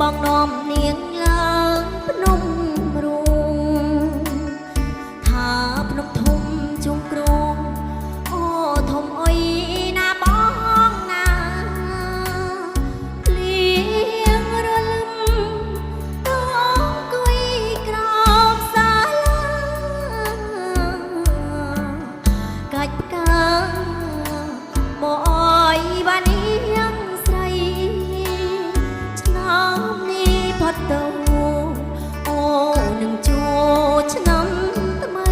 បងនាំនាងឡើងភ្នំរូងថាភ្នំធំជុំគ្រងអូធំអុយណាបងណាលៀងរលឹមតអង្គុយក្រោមសាលាកាច់ផ្កាមកអើយបាននាងស្រីឆ្នាំនេះផុតទៅអូនឹងជួឆ្នាំថ្មី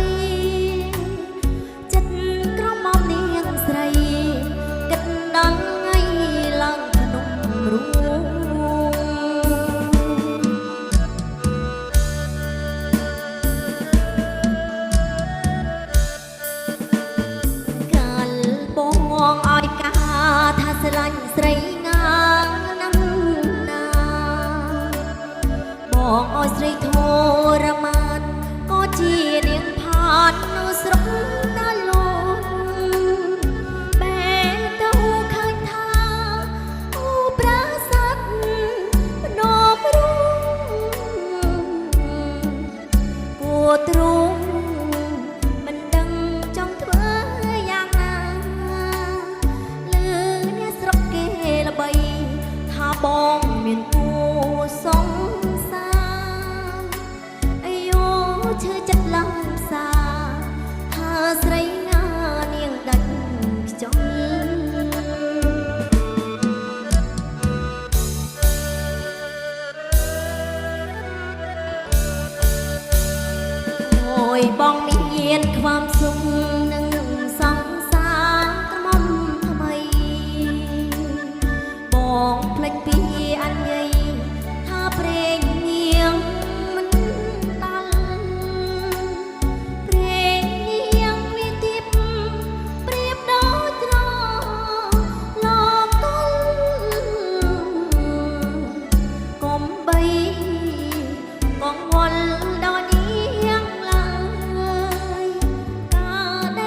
ចិត្តក្រមុំនាងស្រីគិតដល់ថ្ងៃឡើងភ្នំរូងកាលបងឲ្យកាថាស្រឡាញ់ស្រីណាណាស់ណាបងឲ្យស្រីធរមានក៏ជានាងផាននៅស្រុកណាឡូនបែរទៅឃើញថាអូប្រាសាទភ្នំរូងគួរទ្រូងមិនដឹងចង់ធ្វើយ៉ាងណាលឺអ្នកស្រុកគេល្បីថាបងមានគូសង្សារអាយុឈឺចិត្តឡើងផ្សាថាស្រីណានាងដាច់ខ្យល់អូយបងមានความសុខនឹងសង្សារក្រមុំថ្មីបងភ្លេចពីអញ្ញៃថាព្រេងនាងមិនដល់ព្រេងនាងមានទីបប្រៀបដូចត្រលោកទល់កុំបីកងវល់ដល់នាងឡើយកាលដ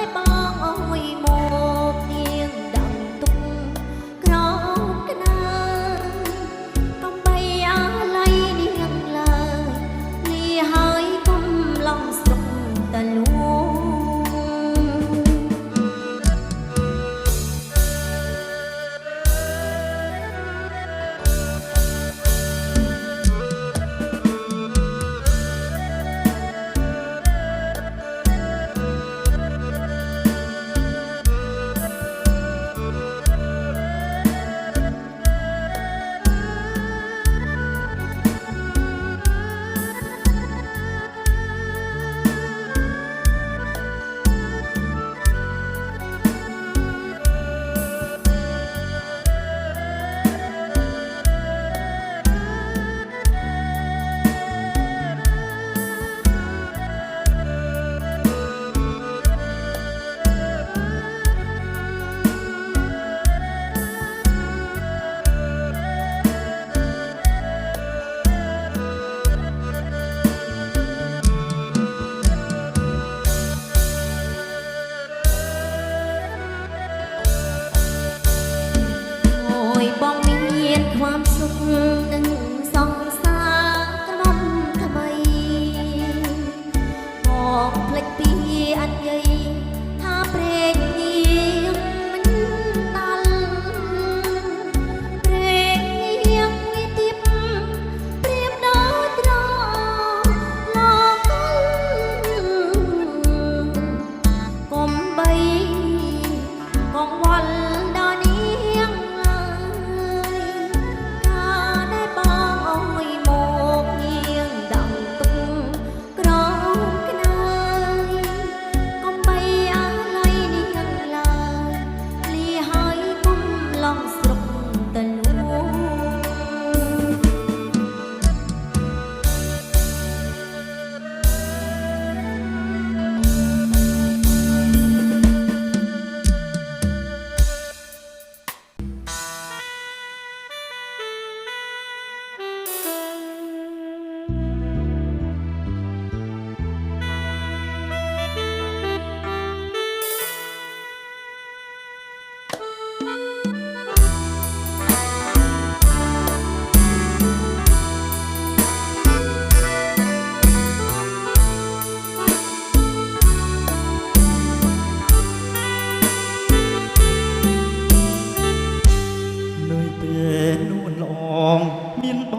មានប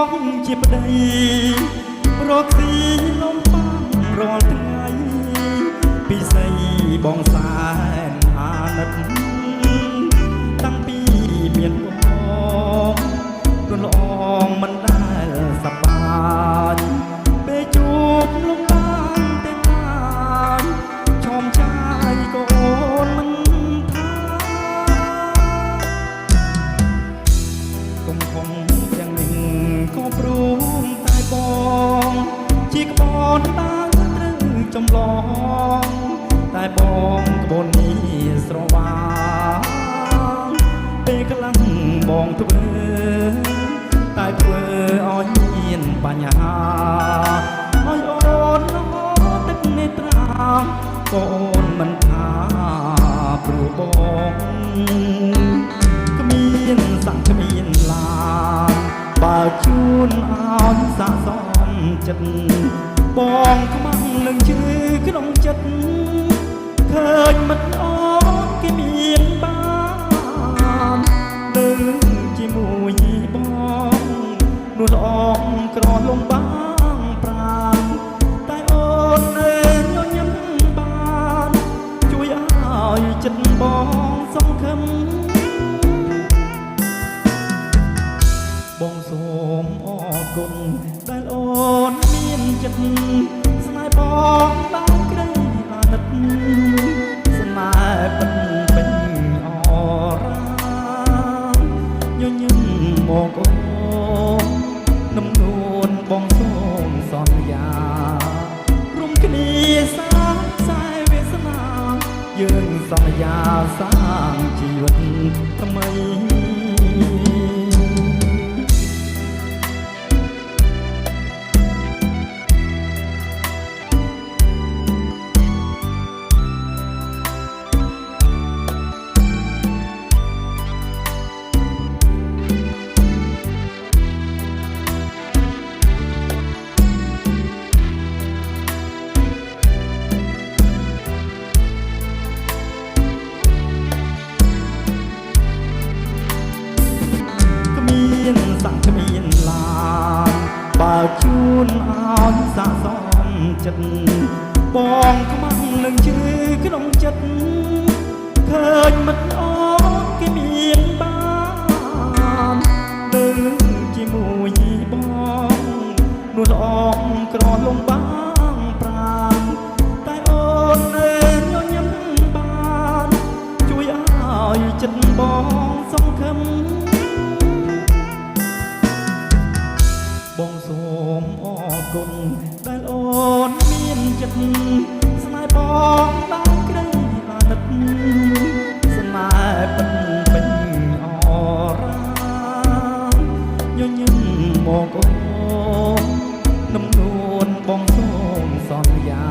ងជាប្តីរកស៊ីលំបាំងរាល់ថ្ងៃពិសីបងសែនអាណិតតាំងពីមានបងរលងមិនដែលសប្បាយពេលជួបលំបាំងទាំងឡាយឈោមឆាយក៏អូនមិនថាគុំខំយ៉ាងនេះក៏ព្រមតែបងជាក្បនដើរត្រូវចំឡងតែបងក្បូននេះស្រវាងពេលខ្លាំងបងធ្វើតែធ្វើឲ្យមានបញ្ហាឲ្យអូនឡងទឹកនេត្រាក៏អូនមិនថាព្រោះបងគ្មានសង្ឃគ្មានឡានបើជួនឲ្យស័កសមចិត្តបងខ្មាំងនឹងជឿក្នុងចិត្តឃើញមិនអូនគេមានបានលើជាមួយបងនោះល្អក្រលំបាំងប្រាំតែអូននៅញញឹមបានជួយឲ្យចិត្តបងសង្ឃឹមបងសូមអរគុណដែលអូនមានចិត្តស្នេហ៍បងបានក្ដីអាណិតស្នេហ៍ពេញពេញអរាញញឹមមកអូននឹមនួនបងសូមសន្យារួមគ្នាសាងខ្សែវាសនាយើងសន្យាសាងជីវិតថ្មីសង្ឃគ្មានឡានបើជួនឲ្យស័កសមចិត្តបងខ្មាំងនឹងជឿក្នុងចិត្តឃើញមិនអូនគេមានបានលើជាមួយបងនោះល្អក្រលំបាំងប្រាំតែអូននៅញញឹមបានជួយឲ្យចិត្តបងសង្ឃឹមបងសូមអរគុណដែលអូនមានចិត្តស្នេហ៍បងបានក្ដីអាណិតស្នេហ៍ពេញពេញអរាញញឹមមកអូននឹមនួនបងសូមសន្យា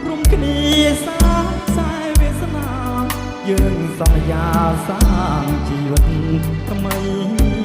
រួមគ្នាសាងខ្សែវាសនាយើងសន្យាសាងជីវិតថ្មី